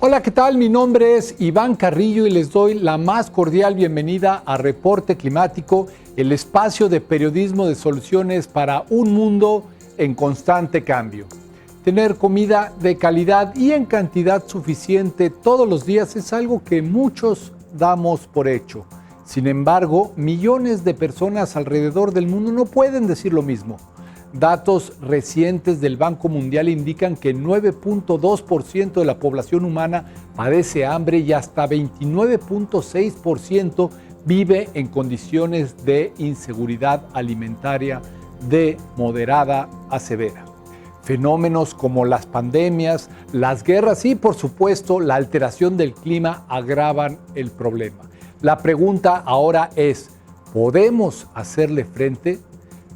Hola, ¿qué tal? Mi nombre es Iván Carrillo y les doy la más cordial bienvenida a Reporte Climático, el espacio de periodismo de soluciones para un mundo en constante cambio. Tener comida de calidad y en cantidad suficiente todos los días es algo que muchos damos por hecho. Sin embargo, millones de personas alrededor del mundo no pueden decir lo mismo. Datos recientes del Banco Mundial indican que 9.2% de la población humana padece hambre y hasta 29.6% vive en condiciones de inseguridad alimentaria de moderada a severa. Fenómenos como las pandemias, las guerras y, por supuesto, la alteración del clima agravan el problema. La pregunta ahora es, ¿podemos hacerle frente?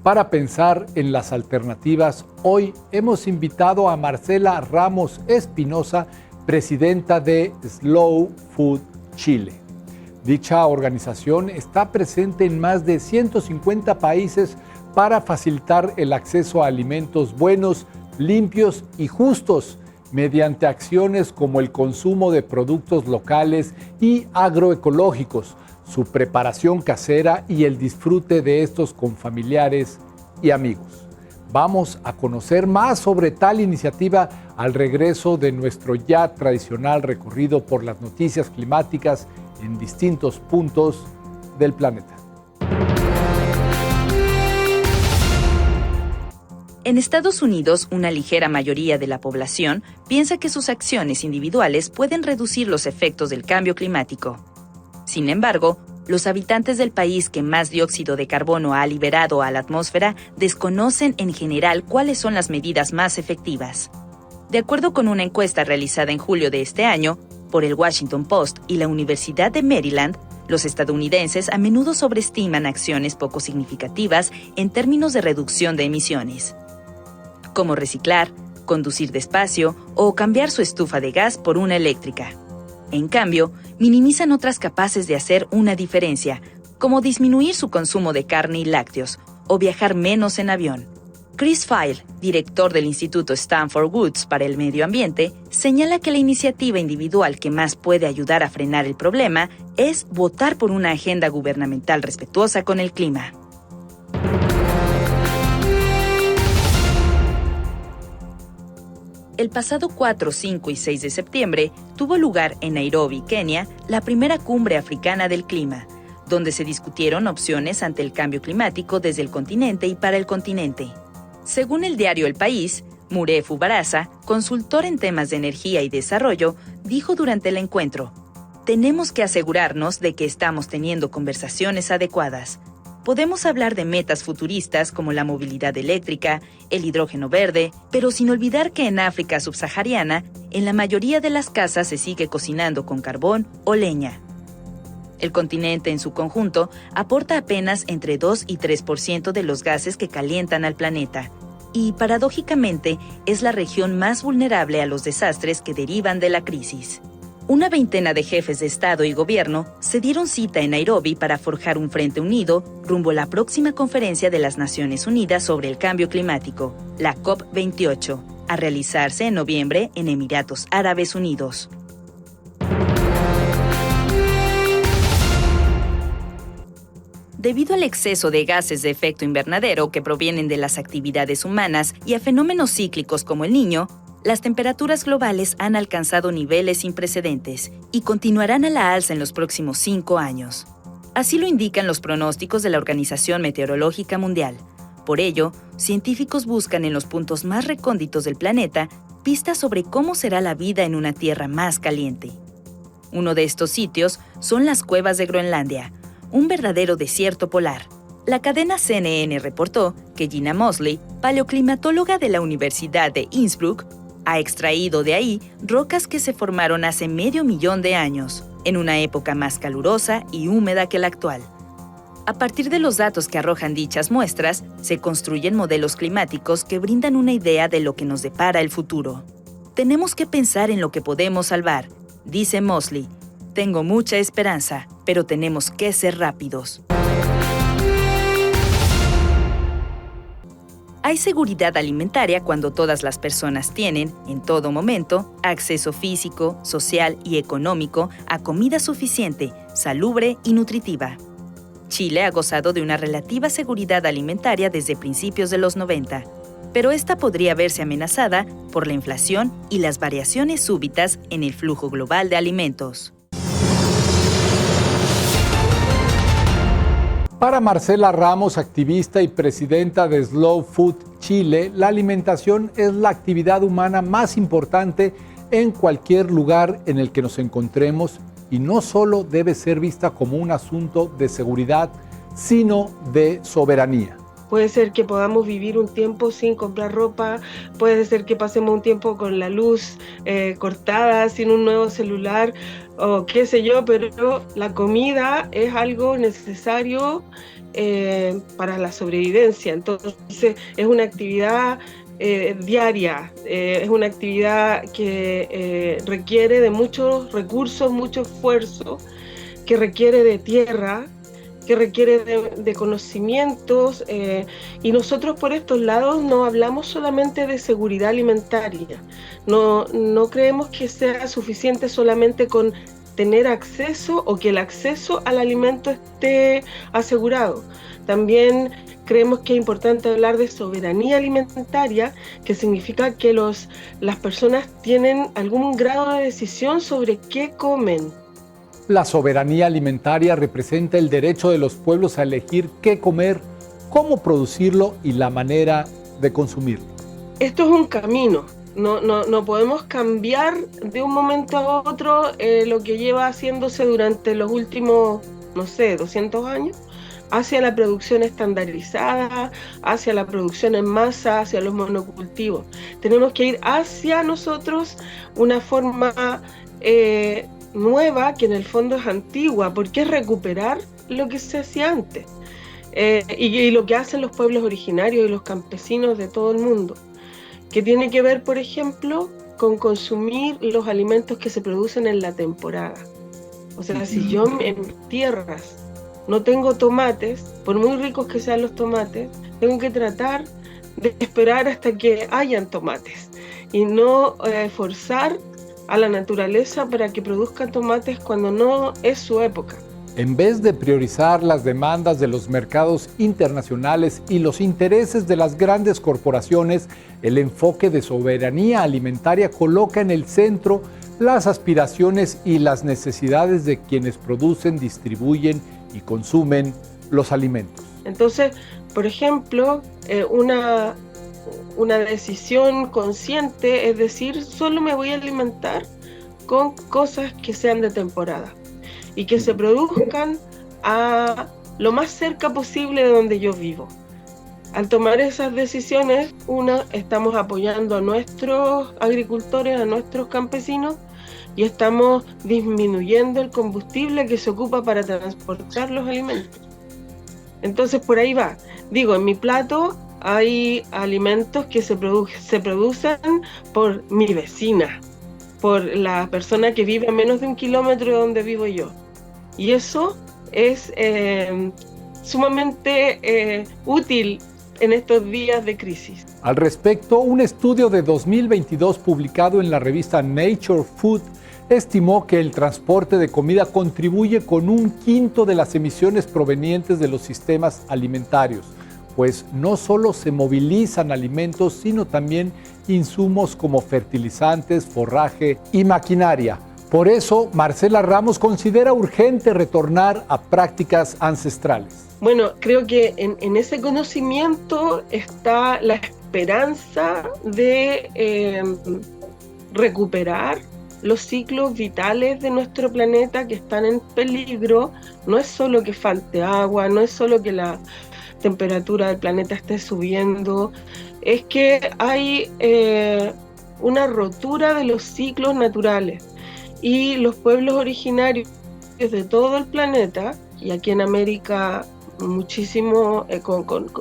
Para pensar en las alternativas, hoy hemos invitado a Marcela Ramos Espinosa, presidenta de Slow Food Chile. Dicha organización está presente en más de 150 países para facilitar el acceso a alimentos buenos, limpios y justos, mediante acciones como el consumo de productos locales y agroecológicos, su preparación casera y el disfrute de estos con familiares y amigos. Vamos a conocer más sobre tal iniciativa al regreso de nuestro ya tradicional recorrido por las noticias climáticas en distintos puntos del planeta. En Estados Unidos, una ligera mayoría de la población piensa que sus acciones individuales pueden reducir los efectos del cambio climático. Sin embargo, los habitantes del país que más dióxido de carbono ha liberado a la atmósfera desconocen en general cuáles son las medidas más efectivas. De acuerdo con una encuesta realizada en julio de este año por el Washington Post y la Universidad de Maryland, los estadounidenses a menudo sobreestiman acciones poco significativas en términos de reducción de emisiones, como reciclar, conducir despacio o cambiar su estufa de gas por una eléctrica. En cambio, minimizan otras capaces de hacer una diferencia, como disminuir su consumo de carne y lácteos o viajar menos en avión. Chris Feil, director del Instituto Stanford Woods para el Medio Ambiente, señala que la iniciativa individual que más puede ayudar a frenar el problema es votar por una agenda gubernamental respetuosa con el clima. El pasado 4, 5 y 6 de septiembre tuvo lugar en Nairobi, Kenia, la primera cumbre africana del clima, donde se discutieron opciones ante el cambio climático desde el continente y para el continente. Según el diario El País, Murefu Baraza, consultor en temas de energía y desarrollo, dijo durante el encuentro: «Tenemos que asegurarnos de que estamos teniendo conversaciones adecuadas. Podemos hablar de metas futuristas como la movilidad eléctrica, el hidrógeno verde, pero sin olvidar que en África subsahariana, en la mayoría de las casas se sigue cocinando con carbón o leña. El continente en su conjunto aporta apenas entre 2 y 3% de los gases que calientan al planeta, y paradójicamente es la región más vulnerable a los desastres que derivan de la crisis». Una veintena de jefes de Estado y Gobierno se dieron cita en Nairobi para forjar un frente unido rumbo a la próxima conferencia de las Naciones Unidas sobre el Cambio Climático, la COP28, a realizarse en noviembre en Emiratos Árabes Unidos. Debido al exceso de gases de efecto invernadero que provienen de las actividades humanas y a fenómenos cíclicos como el Niño, las temperaturas globales han alcanzado niveles sin precedentes y continuarán a la alza en los próximos 5 años. Así lo indican los pronósticos de la Organización Meteorológica Mundial. Por ello, científicos buscan en los puntos más recónditos del planeta pistas sobre cómo será la vida en una Tierra más caliente. Uno de estos sitios son las cuevas de Groenlandia, un verdadero desierto polar. La cadena CNN reportó que Gina Mosley, paleoclimatóloga de la Universidad de Innsbruck, ha extraído de ahí rocas que se formaron hace 500.000 de años, en una época más calurosa y húmeda que la actual. A partir de los datos que arrojan dichas muestras, se construyen modelos climáticos que brindan una idea de lo que nos depara el futuro. Tenemos que pensar en lo que podemos salvar, dice Mosley. Tengo mucha esperanza, pero tenemos que ser rápidos. Hay seguridad alimentaria cuando todas las personas tienen, en todo momento, acceso físico, social y económico a comida suficiente, salubre y nutritiva. Chile ha gozado de una relativa seguridad alimentaria desde principios de los 90, pero esta podría verse amenazada por la inflación y las variaciones súbitas en el flujo global de alimentos. Para Marcela Ramos, activista y presidenta de Slow Food Chile, la alimentación es la actividad humana más importante en cualquier lugar en el que nos encontremos y no solo debe ser vista como un asunto de seguridad, sino de soberanía. Puede ser que podamos vivir un tiempo sin comprar ropa, puede ser que pasemos un tiempo con la luz cortada, sin un nuevo celular, o qué sé yo, pero la comida es algo necesario para la sobrevivencia. Entonces es una actividad diaria, es una actividad que requiere de muchos recursos, mucho esfuerzo, que requiere de tierra, que requiere de conocimientos, y nosotros por estos lados no hablamos solamente de seguridad alimentaria, no creemos que sea suficiente solamente con tener acceso o que el acceso al alimento esté asegurado. También creemos que es importante hablar de soberanía alimentaria, que significa que las personas tienen algún grado de decisión sobre qué comen. La soberanía alimentaria representa el derecho de los pueblos a elegir qué comer, cómo producirlo y la manera de consumirlo. Esto es un camino, no podemos cambiar de un momento a otro lo que lleva haciéndose durante los últimos, 200 años, hacia la producción estandarizada, hacia la producción en masa, hacia los monocultivos. Tenemos que ir hacia nosotros una forma nueva, que en el fondo es antigua, porque es recuperar lo que se hacía antes, y lo que hacen los pueblos originarios y los campesinos de todo el mundo, que tiene que ver, por ejemplo, con consumir los alimentos que se producen en la temporada. O sea, si yo en mis tierras no tengo tomates, por muy ricos que sean los tomates, tengo que tratar de esperar hasta que hayan tomates y no forzar a la naturaleza para que produzca tomates cuando no es su época. En vez de priorizar las demandas de los mercados internacionales y los intereses de las grandes corporaciones, el enfoque de soberanía alimentaria coloca en el centro las aspiraciones y las necesidades de quienes producen, distribuyen y consumen los alimentos. Entonces, por ejemplo, una decisión consciente es decir, solo me voy a alimentar con cosas que sean de temporada y que se produzcan a lo más cerca posible de donde yo vivo. Al tomar esas decisiones, estamos apoyando a nuestros agricultores, a nuestros campesinos, y estamos disminuyendo el combustible que se ocupa para transportar los alimentos. Entonces por ahí va. Digo, en mi plato hay alimentos que se producen por mi vecina, por la persona que vive a menos de 1 kilómetro de donde vivo yo. Y eso es sumamente útil en estos días de crisis. Al respecto, un estudio de 2022 publicado en la revista Nature Food estimó que el transporte de comida contribuye con 1/5 de las emisiones provenientes de los sistemas alimentarios, pues no solo se movilizan alimentos, sino también insumos como fertilizantes, forraje y maquinaria. Por eso, Marcela Ramos considera urgente retornar a prácticas ancestrales. Bueno, creo que en ese conocimiento está la esperanza de recuperar los ciclos vitales de nuestro planeta que están en peligro. No es solo que falte agua, no es solo que la temperatura del planeta esté subiendo, es que hay una rotura de los ciclos naturales, y los pueblos originarios de todo el planeta, y aquí en América muchísimo,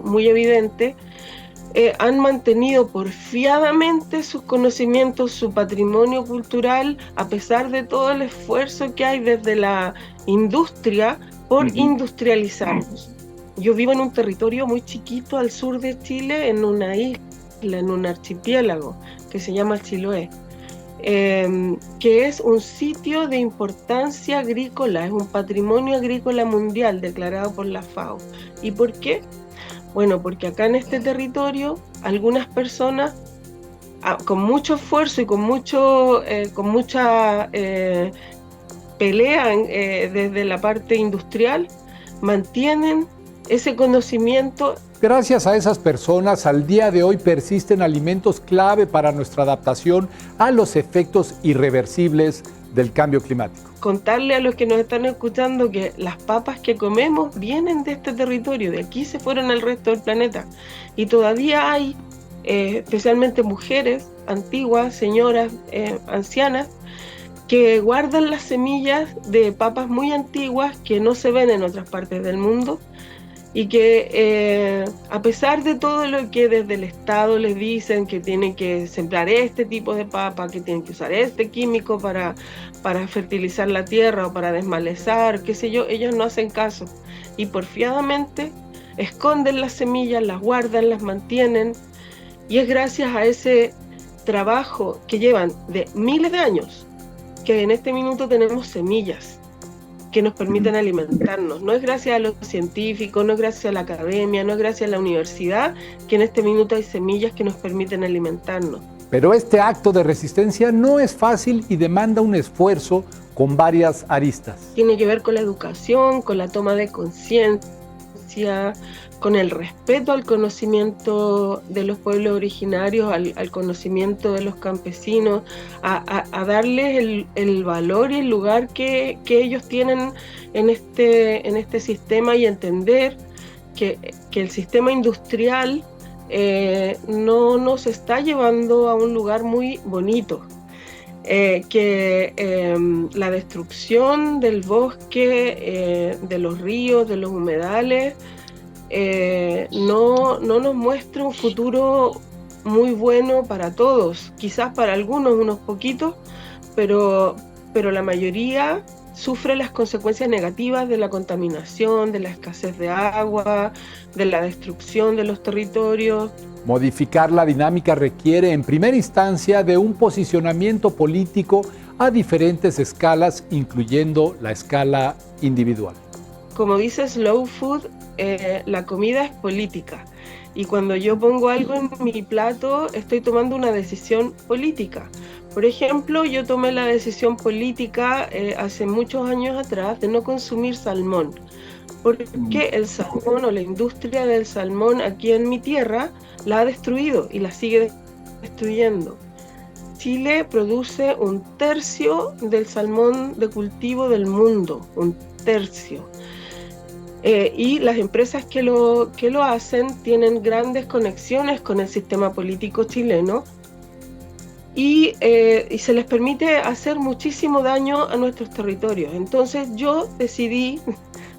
muy evidente, han mantenido porfiadamente sus conocimientos, su patrimonio cultural, a pesar de todo el esfuerzo que hay desde la industria por industrializarnos. yo vivo en un territorio muy chiquito al sur de Chile, en una isla, en un archipiélago que se llama Chiloé, que es un sitio de importancia agrícola, es un patrimonio agrícola mundial declarado por la FAO. ¿Y por qué? Bueno, porque acá en este territorio algunas personas con mucho esfuerzo y con mucha pelea desde la parte industrial, mantienen ese conocimiento. Gracias a esas personas, al día de hoy persisten alimentos clave para nuestra adaptación a los efectos irreversibles del cambio climático. Contarle a los que nos están escuchando que las papas que comemos vienen de este territorio, de aquí se fueron al resto del planeta. Y todavía hay, especialmente mujeres antiguas, señoras, ancianas, que guardan las semillas de papas muy antiguas que no se ven en otras partes del mundo, y que a pesar de todo lo que desde el Estado les dicen que tienen que sembrar este tipo de papa, que tienen que usar este químico para fertilizar la tierra o para desmalezar, qué sé yo, ellos no hacen caso y porfiadamente esconden las semillas, las guardan, las mantienen, y es gracias a ese trabajo que llevan de miles de años que en este minuto tenemos semillas que nos permiten alimentarnos. No es gracias a los científicos, no es gracias a la academia, no es gracias a la universidad que en este minuto hay semillas que nos permiten alimentarnos. Pero este acto de resistencia no es fácil y demanda un esfuerzo con varias aristas. Tiene que ver con la educación, con la toma de conciencia, con el respeto al conocimiento de los pueblos originarios, al conocimiento de los campesinos, a darles el valor y el lugar que ellos tienen en este sistema, y entender que el sistema industrial no nos está llevando a un lugar muy bonito. Que la destrucción del bosque, de los ríos, de los humedales, no nos muestra un futuro muy bueno para todos. Quizás para algunos, unos poquitos, pero la mayoría sufre las consecuencias negativas de la contaminación, de la escasez de agua, de la destrucción de los territorios. Modificar la dinámica requiere, en primera instancia, de un posicionamiento político a diferentes escalas, incluyendo la escala individual. Como dice Slow Food, la comida es política. Y cuando yo pongo algo en mi plato, estoy tomando una decisión política. Por ejemplo, yo tomé la decisión política hace muchos años atrás de no consumir salmón. Porque el salmón, o la industria del salmón aquí en mi tierra, la ha destruido y la sigue destruyendo. Chile produce 1/3 del salmón de cultivo del mundo, 1/3. Y las empresas que lo hacen tienen grandes conexiones con el sistema político chileno, y se les permite hacer muchísimo daño a nuestros territorios. Entonces yo decidí,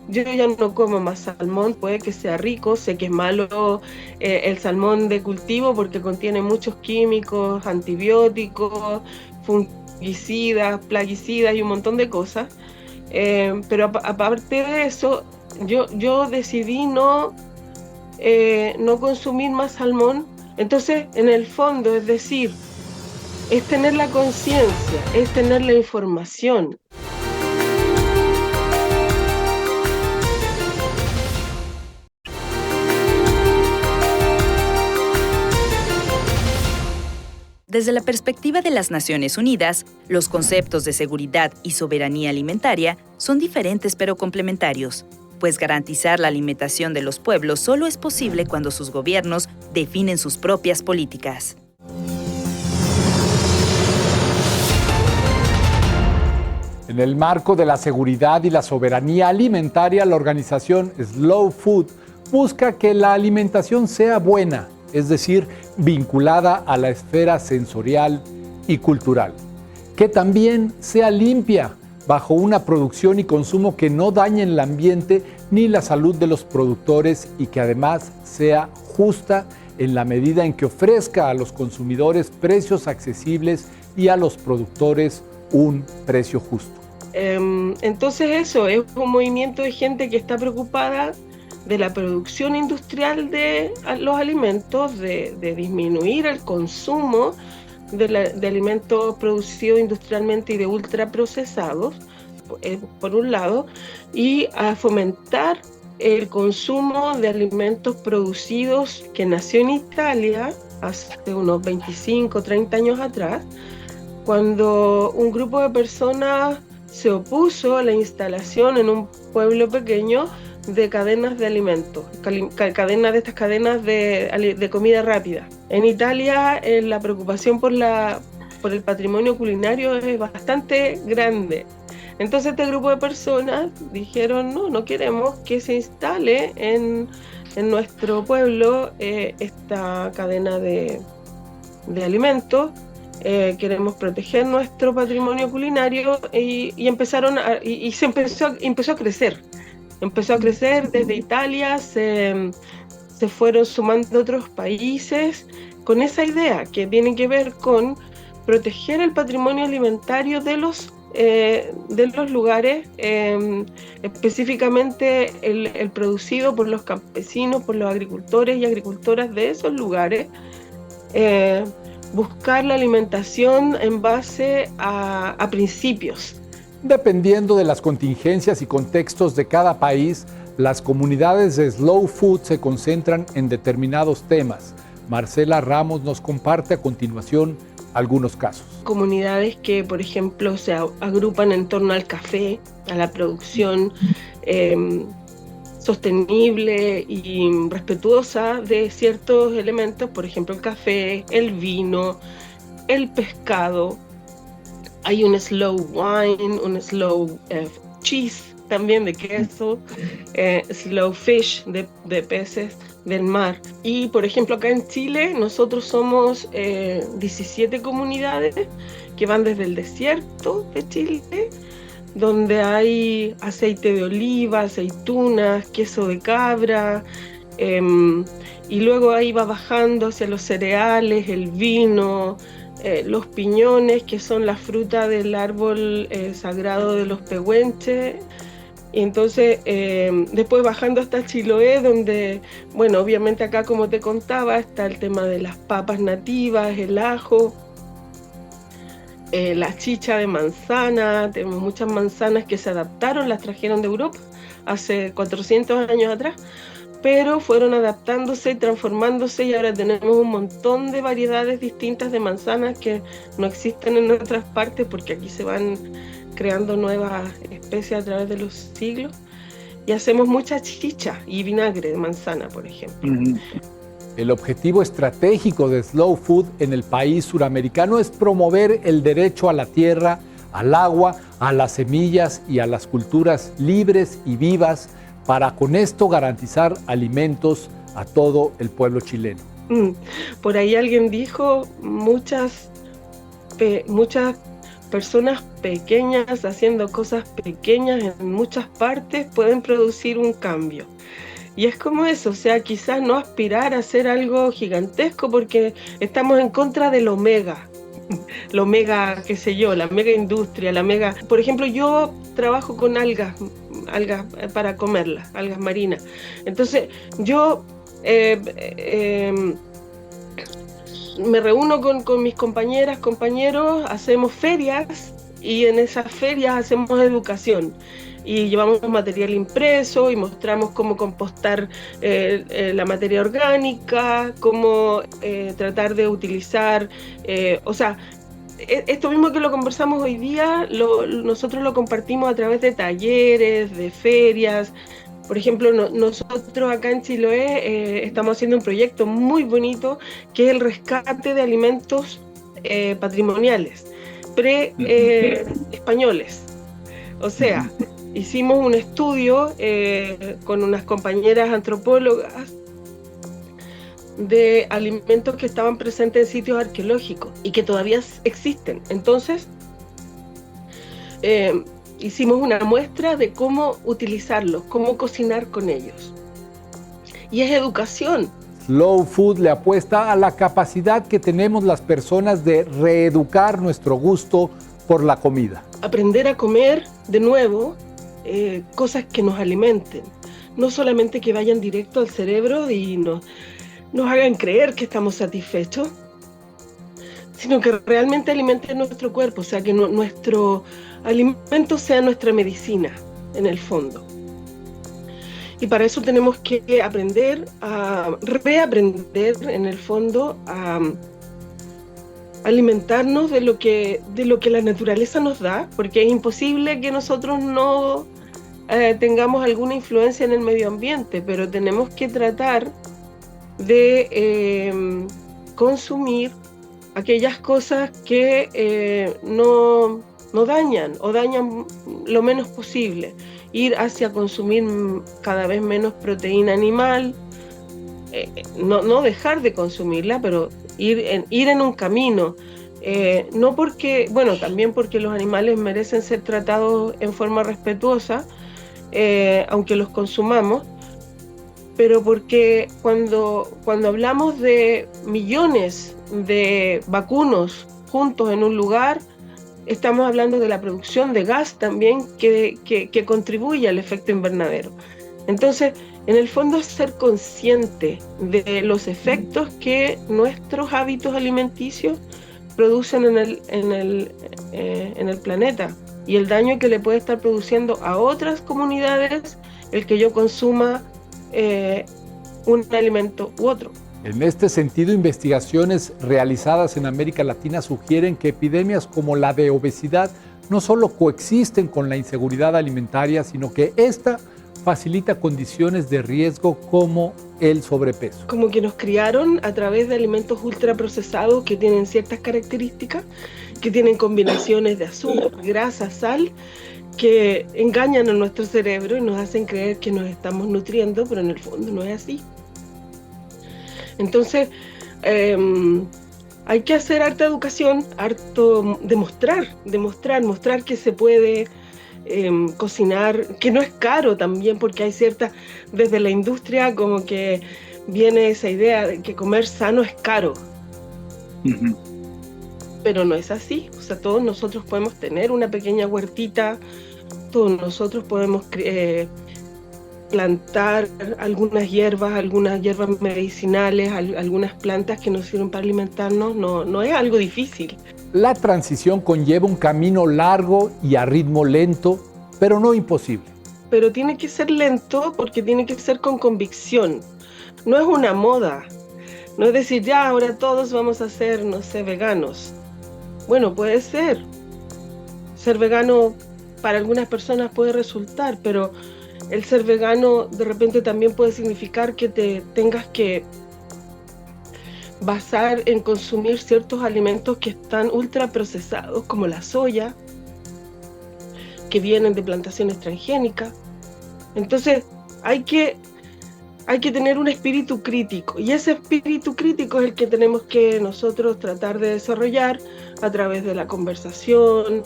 yo ya no como más salmón, puede que sea rico, sé que es malo el salmón de cultivo porque contiene muchos químicos, antibióticos, fungicidas, plaguicidas y un montón de cosas, pero aparte de eso, yo decidí no consumir más salmón. Entonces, en el fondo, es decir, es tener la conciencia, es tener la información. Desde la perspectiva de las Naciones Unidas, los conceptos de seguridad y soberanía alimentaria son diferentes pero complementarios, pues garantizar la alimentación de los pueblos solo es posible cuando sus gobiernos definen sus propias políticas. En el marco de la seguridad y la soberanía alimentaria, la organización Slow Food busca que la alimentación sea buena, es decir, vinculada a la esfera sensorial y cultural, que también sea limpia, bajo una producción y consumo que no dañen el ambiente ni la salud de los productores, y que además sea justa en la medida en que ofrezca a los consumidores precios accesibles y a los productores un precio justo. Entonces eso, es un movimiento de gente que está preocupada de la producción industrial de los alimentos, de disminuir el consumo de alimentos producidos industrialmente y de ultraprocesados, por un lado, y a fomentar el consumo de alimentos producidos, que nació en Italia hace unos 25, 30 años atrás, cuando un grupo de personas se opuso a la instalación en un pueblo pequeño de cadenas de alimentos, estas cadenas de comida rápida. En Italia la preocupación por el patrimonio culinario es bastante grande. Entonces este grupo de personas dijeron, no queremos que se instale en nuestro pueblo esta cadena de alimentos. Queremos proteger nuestro patrimonio culinario y se empezó a crecer. Empezó a crecer desde Italia, se fueron sumando otros países con esa idea que tiene que ver con proteger el patrimonio alimentario de los lugares, específicamente el producido por los campesinos, por los agricultores y agricultoras de esos lugares, buscar la alimentación en base a principios. Dependiendo de las contingencias y contextos de cada país, las comunidades de Slow Food se concentran en determinados temas. Marcela Ramos nos comparte a continuación algunos casos. Comunidades que, por ejemplo, se agrupan en torno al café, a la producción sostenible y respetuosa de ciertos elementos, por ejemplo, el café, el vino, el pescado. Hay un slow wine, un slow cheese también de queso, slow fish de peces del mar. Y por ejemplo acá en Chile nosotros somos 17 comunidades que van desde el desierto de Chile, donde hay aceite de oliva, aceitunas, queso de cabra, y luego ahí va bajando hacia los cereales, el vino, los piñones, que son la fruta del árbol sagrado de los pehuenches. Y entonces después bajando hasta Chiloé, donde, bueno, obviamente acá, como te contaba, está el tema de las papas nativas, el ajo, la chicha de manzana. Tenemos muchas manzanas que se adaptaron, las trajeron de Europa hace 400 años atrás, pero fueron adaptándose y transformándose, y ahora tenemos un montón de variedades distintas de manzanas que no existen en otras partes, porque aquí se van creando nuevas especies a través de los siglos, y hacemos mucha chicha y vinagre de manzana, por ejemplo. El objetivo estratégico de Slow Food en el país suramericano es promover el derecho a la tierra, al agua, a las semillas y a las culturas libres y vivas, para con esto garantizar alimentos a todo el pueblo chileno. Por ahí alguien dijo, muchas personas pequeñas haciendo cosas pequeñas en muchas partes pueden producir un cambio. Y es como eso, o sea, quizás no aspirar a hacer algo gigantesco, porque estamos en contra de lo mega, qué sé yo, la mega industria, Por ejemplo, yo trabajo con algas para comerlas, algas marinas. Entonces, yo me reúno con mis compañeras, compañeros, hacemos ferias, y en esas ferias hacemos educación. Y llevamos material impreso y mostramos cómo compostar la materia orgánica, cómo tratar de utilizar, esto mismo que lo conversamos hoy día, nosotros lo compartimos a través de talleres, de ferias. Por ejemplo, nosotros acá en Chiloé estamos haciendo un proyecto muy bonito, que es el rescate de alimentos patrimoniales, españoles. O sea, hicimos un estudio con unas compañeras antropólogas de alimentos que estaban presentes en sitios arqueológicos y que todavía existen. Entonces, hicimos una muestra de cómo utilizarlos, cómo cocinar con ellos. Y es educación. Slow Food le apuesta a la capacidad que tenemos las personas de reeducar nuestro gusto por la comida. Aprender a comer de nuevo cosas que nos alimenten. no solamente que vayan directo al cerebro y nos hagan creer que estamos satisfechos, sino que realmente alimenten nuestro cuerpo, o sea, que nuestro alimento sea nuestra medicina, en el fondo. Y para eso tenemos que aprender a reaprender, en el fondo, a alimentarnos de lo que la naturaleza nos da, porque es imposible que nosotros no tengamos alguna influencia en el medio ambiente, pero tenemos que tratar de consumir aquellas cosas que no dañan o dañan lo menos posible. Ir hacia consumir cada vez menos proteína animal, no dejar de consumirla, pero ir en un camino. No porque, bueno, también porque los animales merecen ser tratados en forma respetuosa, aunque los consumamos, pero porque cuando hablamos de millones de vacunos juntos en un lugar, estamos hablando de la producción de gas también que contribuye al efecto invernadero. Entonces, en el fondo, ser consciente de los efectos que nuestros hábitos alimenticios producen en el planeta y el daño que le puede estar produciendo a otras comunidades el que yo consuma un alimento u otro. En este sentido, investigaciones realizadas en América Latina sugieren que epidemias como la de obesidad no solo coexisten con la inseguridad alimentaria, sino que esta facilita condiciones de riesgo como el sobrepeso. Como que nos criaron a través de alimentos ultraprocesados que tienen ciertas características, que tienen combinaciones de azúcar, grasa, sal, que engañan a nuestro cerebro y nos hacen creer que nos estamos nutriendo, pero en el fondo no es así. Entonces, hay que hacer harta educación, harto demostrar que se puede cocinar, que no es caro también, porque hay desde la industria como que viene esa idea de que comer sano es caro. Uh-huh. Pero no es así, o sea, todos nosotros podemos tener una pequeña huertita, todos nosotros podemos plantar algunas hierbas medicinales, algunas plantas que nos sirven para alimentarnos, no es algo difícil. La transición conlleva un camino largo y a ritmo lento, pero no imposible. Pero tiene que ser lento porque tiene que ser con convicción. No es una moda. No es decir, ya, ahora todos vamos a ser, no sé, veganos. Bueno, puede ser. Ser vegano para algunas personas puede resultar, pero el ser vegano de repente también puede significar que te tengas que basar en consumir ciertos alimentos que están ultraprocesados, como la soya, que vienen de plantaciones transgénicas. Entonces hay que tener un espíritu crítico, y ese espíritu crítico es el que tenemos que nosotros tratar de desarrollar a través de la conversación,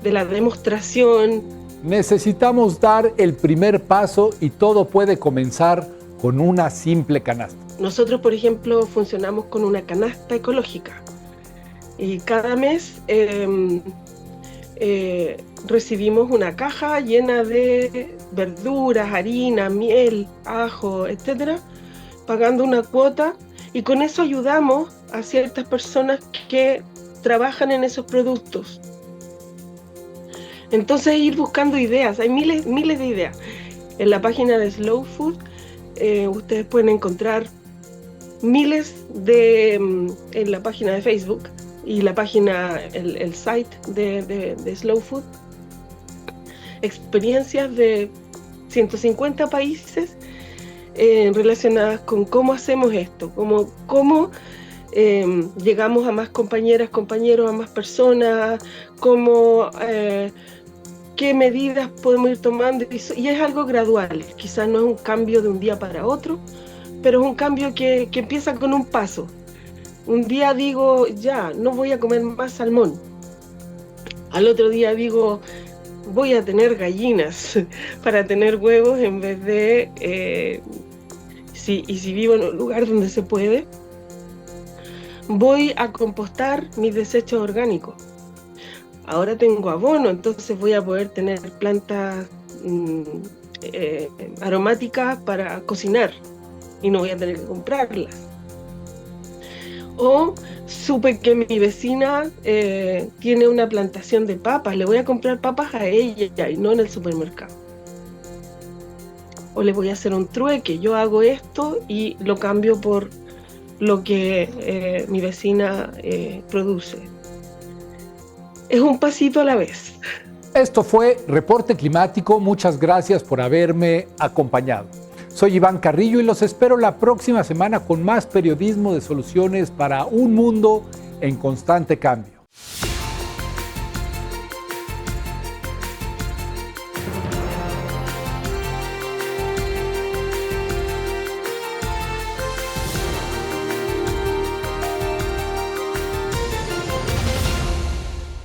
de la demostración. Necesitamos dar el primer paso y todo puede comenzar con una simple canasta. Nosotros, por ejemplo, funcionamos con una canasta ecológica y cada mes recibimos una caja llena de verduras, harina, miel, ajo, etcétera, pagando una cuota, y con eso ayudamos a ciertas personas que trabajan en esos productos. Entonces, ir buscando ideas, hay miles de ideas. En la página de Slow Food ustedes pueden encontrar miles en la página de Facebook y la página, el site de Slow Food, experiencias de 150 países relacionadas con cómo hacemos esto, cómo llegamos a más compañeras, compañeros, a más personas, qué medidas podemos ir tomando, y es algo gradual. Quizás no es un cambio de un día para otro, pero es un cambio que empieza con un paso. Un día digo, ya, no voy a comer más salmón. Al otro día digo, voy a tener gallinas para tener huevos en vez de, si vivo en un lugar donde se puede, voy a compostar mis desechos orgánicos. Ahora tengo abono, entonces voy a poder tener plantas aromáticas para cocinar y no voy a tener que comprarlas. O supe que mi vecina tiene una plantación de papas, le voy a comprar papas a ella y no en el supermercado. O le voy a hacer un trueque, yo hago esto y lo cambio por lo que mi vecina produce. Es un pasito a la vez. Esto fue Reporte Climático. Muchas gracias por haberme acompañado. Soy Iván Carrillo y los espero la próxima semana con más periodismo de soluciones para un mundo en constante cambio.